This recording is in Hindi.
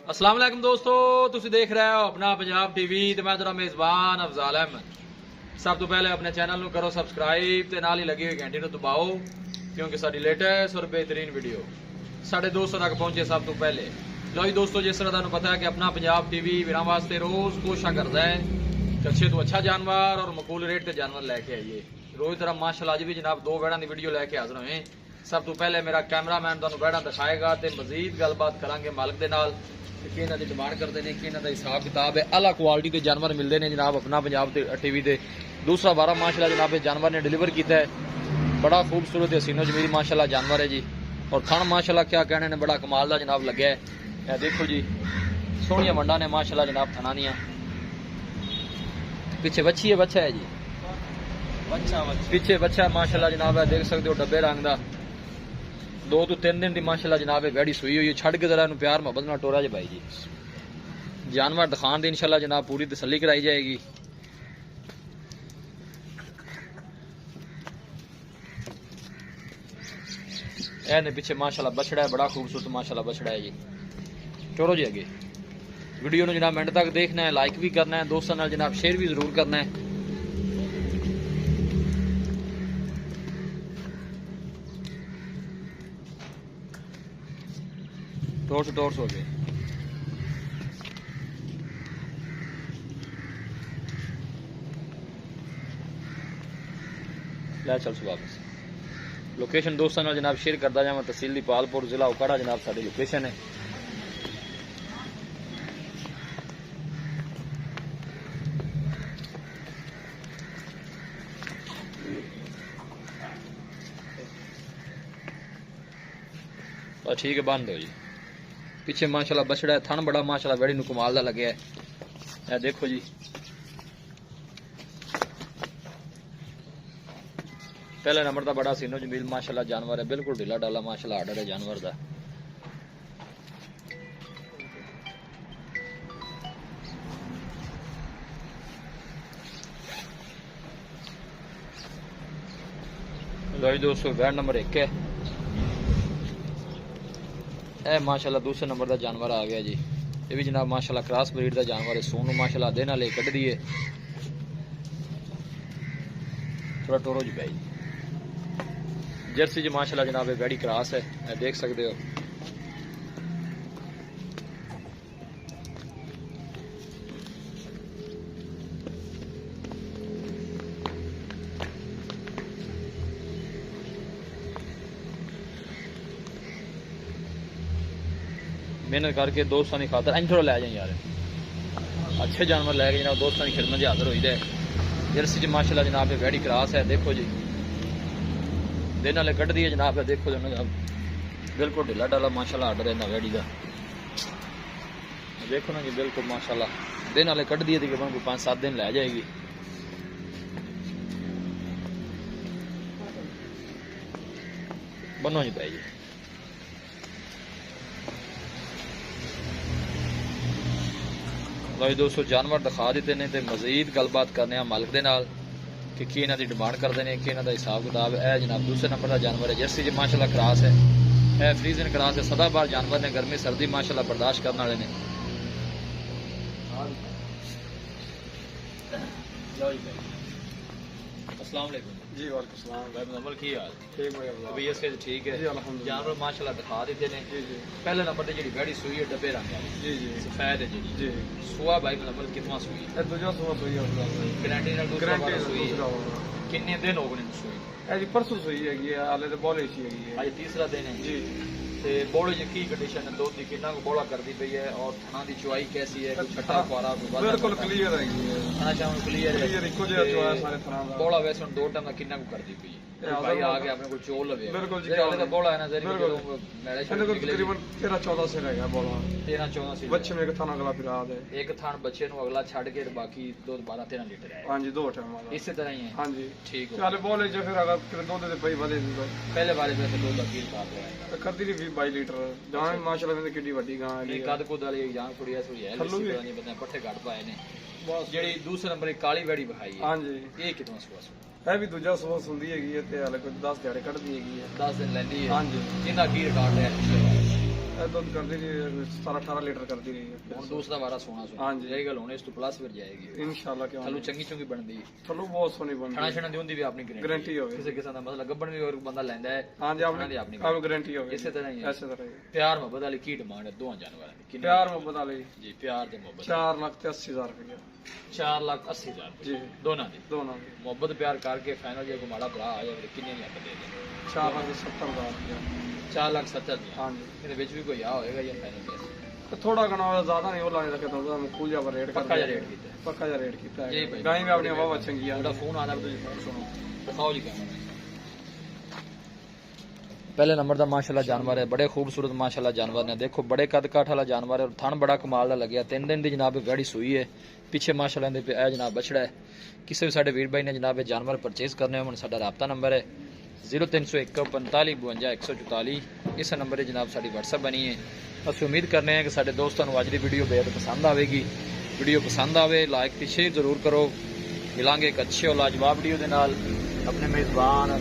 अस्सलाम वालेकुम दोस्तों, तुसी देख रहे हो अपना पंजाब टीवी ते मैं तेरा मेजबान अफजाल अहमद। सब तो पहले अपने चैनल नू करो सबसक्राइब ते नाल ही लगी हुई घंटी नू दबाओ क्योंकि साडी लेटेस्ट और बेहतरीन वीडियो साढ़े दोस्तों तक पहुंचे सब तो पहले। लो जी दोस्तों, जिस तरह तुहानू पता है कि अपना पंजाब टीवी वीरां वास्ते रोज कोशिश करता है कि अच्छे तो अच्छा जानवर और मकूल रेट ते जानवर लैके आइए। रोज तरह माशाअल्लाह अज भी जनाब दो बैड़ा की वीडियो लैके हाजिर होए। सब तो पहले मेरा कैमरामैन तुहानू बैड़ा दिखाएगा ते मजीद गलबात करांगे मालिक दे नाल कि इन्हां दी डिमांड करते हैं कि इन्हां दा हिसाब किताब है। अला क्वालिटी के जानवर मिलते हैं जनाब अपना पंजाब टीवी दे। दूसरा बारा माशाअल्लाह जनाब जानवर ने डिलीवर किया है, बड़ा खूबसूरत हसीनो जमील माशाअल्लाह जानवर है जी। और थन माशाअल्लाह क्या कहने ने बड़ा कमाल का जनाब लगे है। देखो जी सोहनिया मंडा ने माशाअल्लाह जनाब थना दियां। पीछे बच्ची है, बच्चा है जी, पीछे बच्चा माशाअल्लाह जनाब है, देख सकते हो डब्बे रंग का। 2 तो 3 दिन की माशाअल्लाह जनाब है बैड़ी सुई हुई है। छड़ के जरा प्यार मोहब्बत ना टोरा जे भाई जी। जानवर दिखाने दी इंशाअल्लाह जनाब पूरी तसल्ली कराई जाएगी। ने पीछे माशाअल्लाह बछड़ा है, बड़ा खूबसूरत माशाअल्लाह बछड़ा है जी। चलो जी अगे वीडियो में जनाब मिनट तक देखना है, लाइक भी करना है, दोस्तों नाल जनाब शेयर भी जरूर करना है। टोर हो गए लै चल वापस। लोकेशन दोस्तों नाल जनाब शेयर करता जावा। तहसील दीपालपुर, जिला उकाड़ा जनाब साडी लोकेशन है। ठीक है, बंद हो जी। पीछे माशाअल्लाह बछड़ा है, थन बड़ा माशाअल्लाह वेड़ी नू कमाल दा लगे है। देखो जी पहले नंबर का बड़ा सीनो जमील माशाअल्लाह जानवर है, बिल्कुल ढीला डाला माशाअल्लाह आर्डर है जानवर का। लो जी दोस्तों बैड नंबर 1 है। ए माशाअल्लाह दूसरे नंबर का जानवर आ गया जी। ये भी जनाब माशाअल्लाह क्रॉस ब्रीड का जानवर है। सोनू माशाअल्लाह देना ले कट दिए थोड़ा टोरो जी भाई। जर्सी जी माशाअल्लाह जनाब बैडी क्रॉस है, देख सकते हो। मेहनत करके दोस्तों की खातर अं थोड़ा लै जाए यार, अच्छे जानवर लैके जनाब दोस्तों की खिदमत हाजिर हुई है। जर्सी जी माशाअल्लाह जनाब बैडी क्रॉस है। देखो जी दिन वाले कट दिए जनाब। देखो जनाब बिल्कुल ढीला डाला माशाअल्लाह आर्डर है ना बैडी का। देखो ना जी बिल्कुल माशाअल्लाह दिन वाले कट दिए तकरीबन को 5-7 दिन लै जाएगी। बनो जी भाई जी। लो दोस्तों जानवर दिखा देते हैं तो मजीद गलबात करने मालिक के नाल कि इन्हों की डिमांड करते हैं कि इन्हों का हिसाब किताब है। जनाब दूसरे नंबर का जानवर है, जर्सी जी माशाअल्लाह क्रॉस है, फ्रीजन क्रॉस है। सदाबार जानवर ने, गर्मी सर्दी माशाअल्लाह बर्दाश्त करने वाले ने। अस्सलाम वालेकुम जी। वालेकुम सलाम भाई नंबर की हाल ठीक है भैया से ठीक है जी अल्हम्दुलिल्लाह। जानवर माशाअल्लाह दिखा देते हैं। जी जी पहले नंबर से जी बैड़ी सुई है डब्बे रंग वाली जी जी सफेद है जी। जी सुआ भाई नंबर कितना सुई है? दूजा सुबह सुई है गारंटी नाल दूसरा गारंटी वाला सुई दूसरा है। होगा। कितने दिन हो गए सुई? जी परसों सुई हैगी है, हाले तो बॉल ऐसी हैगी है। आज तीसरा दिन है जी ते बोले जी की कंडीशन है, दूध की कितना को बोला करती पई है और थाना की चुआई कैसी है? कोई छट्टा पारा बिल्कुल क्लियर हैगी है। खाना चावल क्लियर है, क्लियर इको जिहा चुआया सारे तरह का। बोला वैसे हम 2 टाइम का कितना को करती पई है? भाई आ गया अपने को चोल लवे बिल्कुल जी। हाले तो बोला है ना जरी बिल्कुल। मैंने ਇਹਦੇ ਕੋਲ ਤਕਰੀਬਨ 13-14 ਸਿਰ ਹੈਗਾ ਬੋਲਾ। 13-14 ਸੀ ਬੱਚੇ ਮੇਂ ਇੱਕ ਥਾਣਾ ਅਗਲਾ ਫਿਰਾ ਦੇ। एक थान बच्चे नु अगला छड़ के बाकी दूध 12-13 लीटर है। ਹਾਂਜੀ ਦੋ ਟਾਈਮ ਵਾਲਾ। इसी तरह ही है। ਹਾਂਜੀ ठीक हो ਚੱਲ ਬੋਲੇ ਜੇ ਫਿਰ ਅਗਰ ਕਿਤੇ ਦੁੱਧ ਦੇ ਪਈ ਵਧੇ ਦੀ ਤਾਂ पहले बारे में तो दूध अपील कर रहा है ਕਰਦੀ ਨਹੀਂ 20-22 ਲੀਟਰ। ਗਾਂ ਵੀ ਮਾਸ਼ਾਅੱਲਾ ਇਹਦੀ ਕਿੱਡੀ ਵੱਡੀ ਗਾਂ ਹੈਗੀ एक ਹੈ। कद कुद वाली जान कुड़ी ऐसी है थल्लू भी। नहीं पता पट्ठे घट पाए ने। ਬਸ जेडी दूसरे नंबर एक काली बैड़ी बहाई है ਹਾਂਜੀ ये कितना सुबह ਇਹ ਵੀ ਦੂਜਾ ਸਵੇਰ ਸੁੰਦੀ ਹੈਗੀ ਹੈ ਤੇ ਹਾਲੇ ਕੋਈ 10 ਦਿਹਾੜੇ ਕੱਢਦੀ ਹੈਗੀ ਹੈ। 10 दिन लेंदी है। ਹਾਂਜੀ इनका की रिकॉर्ड है पिछले बार? ਇਹ ਦੁੱਧ ਕਰਦੀ ਰਹੀ 17-18 ਲੀਟਰ ਕਰਦੀ ਰਹੀ ਹੈ ਹੁਣ ਦੂਸਰਾ ਵਾਰਾ ਸੋਨਾ ਹਾਂਜੀ। ਇਹ ਗੱਲ ਹੁਣ ਇਸ ਤੋਂ ਪਲੱਸ ਫਿਰ ਜਾਏਗੀ ਇਨਸ਼ਾਅੱਲਾ ਕਿਉਂ ਥੱਲੋਂ ਚੰਗੀ ਚੁੰਗੀ ਬਣਦੀ ਥੱਲੋਂ ਬਹੁਤ ਸੋਹਣੀ ਖਾਣਾ ਬਣਦੀ ਛਣਾ ਦੀ ਹੁੰਦੀ ਵੀ ਆਪਣੀ ਗਾਰੰਟੀ ਹੋਵੇ ਕਿਸੇ ਕਿਸਮ ਦਾ ਮਸਲਾ ਗੱਬਣ ਵੀ ਹੋਰ ਬੰਦਾ ਲੈਂਦਾ ਹੈ ਹਾਂਜੀ ਉਹਨਾਂ ਦੀ ਆਪਣੀ ਆਪਣੀ ਆਪ ਗਾਰੰਟੀ ਹੋਵੇ ਇਸੇ ਤਰ੍ਹਾਂ ਹੀ ਹੈ। ਐਸੇ ਤਰ੍ਹਾਂ ਹੀ ਪਿਆਰ ਮੁਹੱਬਤ ਵਾਲੀ ਕੀ ਡਿਮਾਂਡ ਹੈ ਦੋਹਾਂ ਜਾਨਵਰਾਂ ਦੀ ਕਿੰਨੀ ਪਿਆਰ ਮੁਹੱਬਤ ਵਾਲੀ ਜੀ ਪਿਆਰ ਤੇ ਮੁਹੱਬਤ 4,80,000 ਰੁਪਏ 4,80,000 ਜੀ ਦੋਨਾਂ ਦੀ ਦੋਨਾਂ ਦੇ ਮੁਹੱਬਤ ਪਿਆਰ ਕਰਕੇ ਫਾਈਨਲ ਜੇ ਕੋਈ ਮਾੜਾ ਭਰਾ ਆ ਜਾਵੇ ਕਿੰਨੇ ਨਹੀਂ ਆਪਾਂ ਦੇ ਦੇਣੇ 4,70,000 ਰੁਪਏ 4,70,000 ਦੀ ਹਾਂਜੀ ਇਹਦੇ ਵਿੱਚ ਵੀ ਕੋਈ ਆ ਹੋਏਗਾ ਜਾਂ ਫਾਈਨਲ ਪੈਸੇ ਤੇ ਥੋੜਾ ਘਣਾ ਹੋਇਆ ਜ਼ਿਆਦਾ ਨਹੀਂ ਉਹ ਲਾਣੇ ਰੱਖੇ ਤਾਂ ਉਹਦਾ ਮਕੂਲ ਜਿਹਾ ਰੇਟ ਪੱਕਾ ਜਿਹਾ ਰੇਟ ਕੀਤਾ ਪੱਕਾ ਜਿਹਾ ਰੇਟ ਕੀਤਾ ਜੀ ਹੈ ਭਾਈ। ਗਾਂ ਵੀ ਆਪਣੀ ਵਾਵਾ ਚੰਗੀ ਆ ਉਹਦਾ ਫੋਨ ਆਦਾ ਤੁਸੀਂ ਫੋਨ ਸੁਣੋ ਦਿਖਾਓ ਜੀ ਕੈਮਰਾ पहले नंबर का माशाल्लाह जानवर है बड़े खूबसूरत माशाल्लाह जानवर ने देखो बड़े कद काठ वाला जानवर है और थन बड़ा कमाल का लगे 3 दिन की जनाब गाड़ी सूई है पीछे माशाल्लाह इहदे पे ए जनाब बछड़ा है किसी भी साडे वीर भाई ने जनाब जानवर परचेज करने हो साडा राबता नंबर है 0301 45 52 144 इस नंबर पर जनाब साडी WhatsApp बनी है अस उम्मीद करने हैं कि साडे दोस्तों अज की वीडियो बेहद पसंद आएगी वीडियो पसंद आए लाइक तो शेयर जरूर करो मिलांगे एक अच्छे और लाजवाब वीडियो के नाल अपने मेजबान